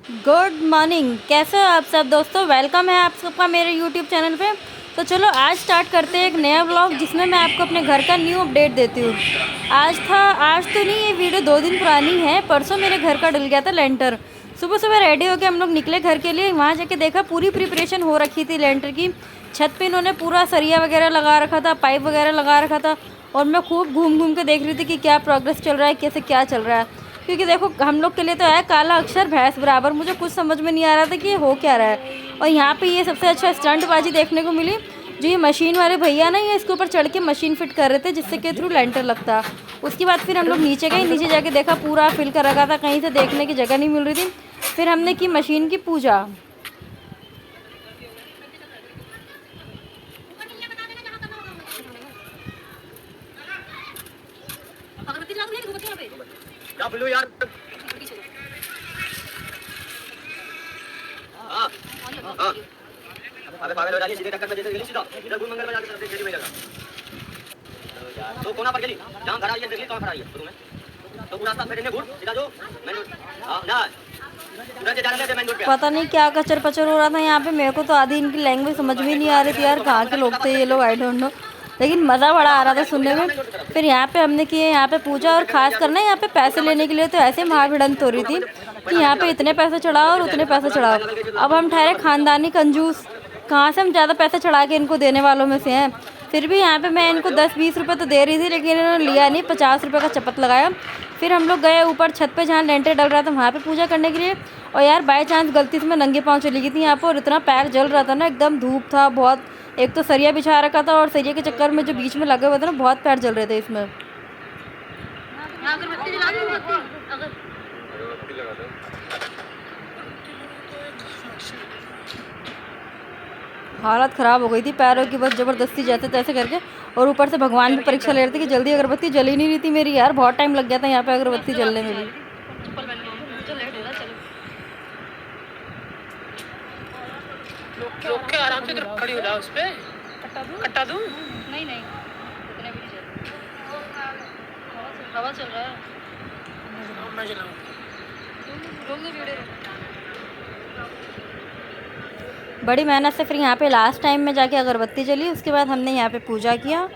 Good morning. कैसे हो आप सब दोस्तों? वेलकम है आप सबका मेरे यूट्यूब चैनल पे। तो चलो आज स्टार्ट करते हैं एक नया व्लॉग जिसमें मैं आपको अपने घर का न्यू अपडेट देती हूँ। आज तो नहीं, ये वीडियो 2 दिन पुरानी है। परसों मेरे घर का डल गया था लेंटर। सुबह सुबह रेडी होकर हम लोग निकले घर के लिए। वहाँ जाके देखा पूरी प्रिपरेशन हो रखी थी लेंटर की। छत पे इन्होंने पूरा सरिया वगैरह लगा रखा था, पाइप वगैरह लगा रखा था। और मैं खूब घूम घूम के देख रही थी कि क्या प्रोग्रेस चल रहा है, कैसे क्या चल रहा है। क्योंकि देखो हम लोग के लिए तो है काला अक्षर भैंस बराबर। मुझे कुछ समझ में नहीं आ रहा था कि ये हो क्या रहा है। और यहाँ पे ये सबसे अच्छा स्टंटबाजी देखने को मिली। जो ये मशीन वाले भैया ना, ये इसके ऊपर चढ़ के मशीन फिट कर रहे थे जिससे के थ्रू लेंटर लगता। उसके बाद फिर हम लोग नीचे गए, नीचे जाके देखा पूरा फिल कर रखा था, कहीं से देखने की जगह नहीं मिल रही थी। फिर हमने की मशीन की पूजा। क्या बोलूं यार। हाँ हाँ। अबे पागल हो जाइए, सीधे टक्कर में जैसे गली सीधा इधर गुरु मंगल में जाके तरफ गेट में लगा। तो कोना पर गली जहाँ घर आई है देखिए कहाँ खड़ा है शुरू में। तो पूरा रास्ता फिर गुड़ सीधा जो मेन रोड। हाँ ना सूरज जा रहे थे मेन रोड पे। पता नहीं क्या कचर पचर हो रहा था यहाँ पे। मेरे को तो आधी इनकी लैंग्वेज समझ में नहीं आ रही थी यार, कहाँ के लोग थे ये लोग, आई डोंट नो। लेकिन मज़ा बड़ा आ रहा था सुनने में। फिर यहाँ पे हमने किए यहाँ पे पूजा। और ख़ास करना यहाँ पे पैसे लेने के लिए तो ऐसे महाभिड़ंत हो रही थी कि यहाँ पे इतने पैसे चढ़ाओ और उतने पैसे चढ़ाओ। अब हम ठहरे खानदानी कंजूस, कहाँ से हम ज़्यादा पैसे चढ़ा के इनको देने वालों में से हैं। फिर भी यहाँ पे मैं इनको 10-20 रुपये तो दे रही थी, लेकिन इन्होंने लिया नहीं, 50 रुपये का चपत लगाया। फिर हम लोग गए ऊपर छत पे जहाँ लेंटर डल रहा था वहाँ पे पूजा करने के लिए। और यार बाय चांस गलती से मैं नंगे पाँव चली गई थी यहाँ पर। और इतना पैर जल रहा था ना, एकदम धूप था बहुत। एक तो सरिया बिछा रखा था और सरिया के चक्कर में जो बीच में लगे हुए थे ना, बहुत पैर जल रहे थे इसमें। हालत ख़राब हो गई थी पैरों की, बस ज़बरदस्ती जैसे तैसे करके। और ऊपर से भगवान भी परीक्षा ले रहे थे कि जल्दी अगरबत्ती जल ही नहीं रही थी मेरी यार। बहुत टाइम लग गया था यहाँ पे अगरबत्ती जलने में भी। रोक के आराम से खड़ी हो जाओ, उस पे कट्टा दूं? नहीं नहीं, इतने भी नहीं चल। हवा चल रहा है। मैं चलाऊं। बड़ी मेहनत से फिर यहाँ पे लास्ट टाइम में जाके अगरबत्ती जली। उसके बाद हमने यहाँ पे पूजा किया।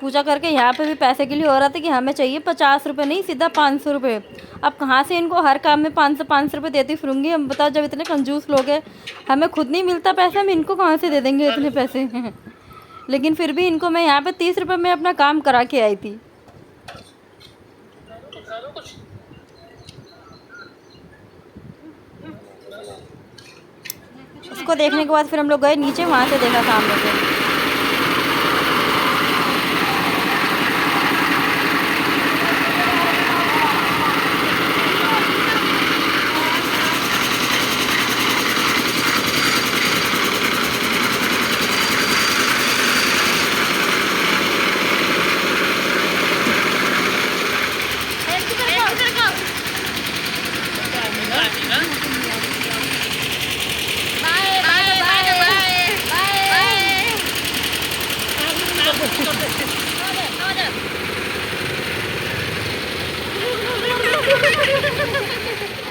पूजा करके यहाँ पे भी पैसे के लिए हो रहा था कि हमें चाहिए 50 रुपये, नहीं सीधा 500 रुपये। अब कहाँ से इनको हर काम में 500 रुपये देती फिरूंगी? हम बताओ, जब इतने कंजूस लोग हैं, हमें खुद नहीं मिलता पैसा, हम इनको कहाँ से दे देंगे इतने पैसे। लेकिन फिर भी इनको मैं यहाँ पे 30 रुपये में अपना काम करा के आई थी। उसको देखने के बाद फिर हम लोग गए नीचे, वहाँ से देखा सामने से।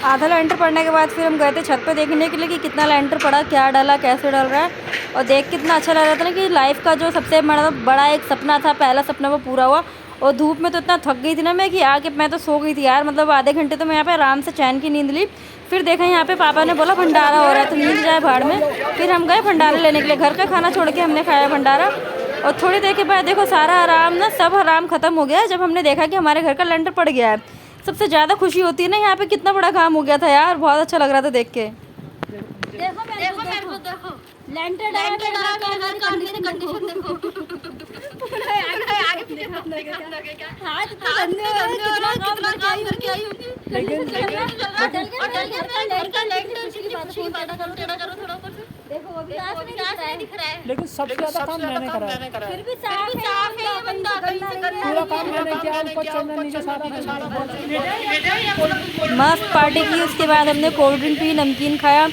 आधा लेंटर पड़ने के बाद फिर हम गए थे छत पे देखने के लिए कि कितना लेंटर पड़ा, क्या डाला, कैसे डल रहा है। और देख कितना अच्छा लग रहा था ना कि लाइफ का जो सबसे बड़ा एक सपना था, पहला सपना, वो पूरा हुआ। और धूप में तो इतना थक गई थी ना मैं कि आके मैं तो सो गई थी यार। मतलब आधे घंटे तो मैं यहाँ पे आराम से चैन की नींद ली। फिर देखा यहाँ पे पापा ने बोला भंडारा हो रहा है तो नींद जाए भाड़ में। फिर हम गए भंडारा लेने के लिए। घर का खाना छोड़ के हमने खाया भंडारा। और थोड़ी देर के बाद देखो सारा आराम ना, सब आराम ख़त्म हो गया जब हमने देखा कि हमारे घर का लेंटर पड़ गया है। सबसे ज़्यादा खुशी होती है ना यहाँ पे, कितना बड़ा काम हो गया था यार। बहुत अच्छा लग रहा था देख के। देखो लेंटर कंडीशन देखो। लेकिन सबसे ज्यादा काम मैंने करा है। फिर भी साफ है ये बंदा, पूरा काम मैंने किया, ऊपर चढ़ना नीचे सारा मस्त पार्टी की। उसके बाद हमने कोल्ड ड्रिंक पी, नमकीन खाया।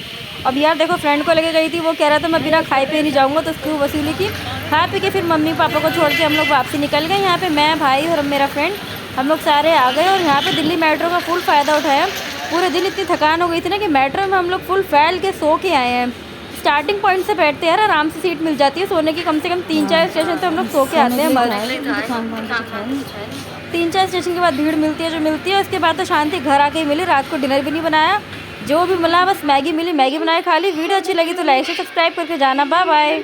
अब यार देखो फ्रेंड को लेके गई थी, वो कह रहा था मैं बिना खाए पे नहीं जाऊँगा, तो उसकी वसूली की। खा पी के फिर मम्मी पापा को छोड़ के हम लोग वापसी निकल गए। यहाँ पे मैं, भाई और मेरा फ्रेंड, हम लोग सारे आ गए। और यहाँ पे दिल्ली मेट्रो का फुल फ़ायदा उठाया। पूरे दिन इतनी थकान हो गई थी ना कि मेट्रो में हम लोग फुल फैल के सो के आए हैं। स्टार्टिंग पॉइंट से बैठते हैं यार, आराम से सीट मिल जाती है सोने की। कम से कम 3-4 स्टेशन तो हम लोग सो के आते हैं मस्त। 3-4 स्टेशन के बाद भीड़ मिलती है जो मिलती है, उसके बाद तो शांति घर आके ही मिली। रात को डिनर भी नहीं बनाया, जो भी मिला बस मैगी मिली, मैगी बनाए खा ली। वीडियो अच्छी लगी तो लाइक से सब्सक्राइब करके जाना। Bye bye.